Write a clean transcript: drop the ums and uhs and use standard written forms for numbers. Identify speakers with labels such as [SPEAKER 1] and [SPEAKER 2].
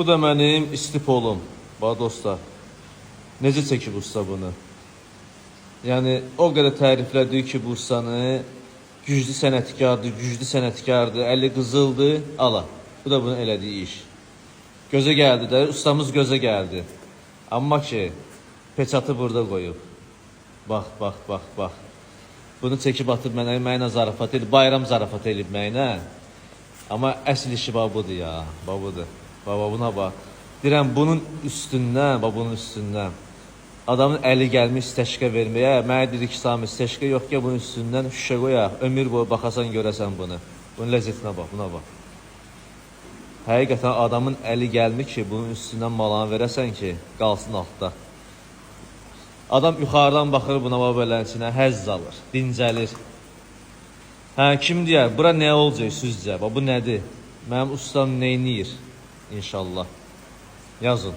[SPEAKER 1] Bu da mənim istipolum. Bax dostlar, necə çəkib usta bunu? Yəni, o qədər təriflədik ki, bu ustanı güclü sənətkardır, əli qızıldır, ala. Bu da bunun elədiyi iş. Gözə gəldi də, ustamız gözə gəldi. Amma ki, peçatı burada qoyub. Bax. Bunu çəkib atıb mənə zarafat edib, bayram zarafat edib mənə. Amma əsl işi budur ya, budur. Buna bax. Deyirəm, bunun üstündən, adamın əli gəlmiş steşka verməyə, mənə dedi ki, Sami, steşka yox ki, bunun üstündən şüşə qoyaq, ömür boyu baxasan, görəsən bunu. Bunun ləzzətinə bax, buna bax. Həqiqətən adamın əli gəlmir ki, bunun üstündən malanı verəsən ki, qalsın altda. Adam yuxarıdan baxır buna belənin içinə, həzz alır, dincəlir. Kim deyər, bura nə olacaq sizcə? Bu nədir? Mənim ustam neyniyir? İnşallah. Yazın.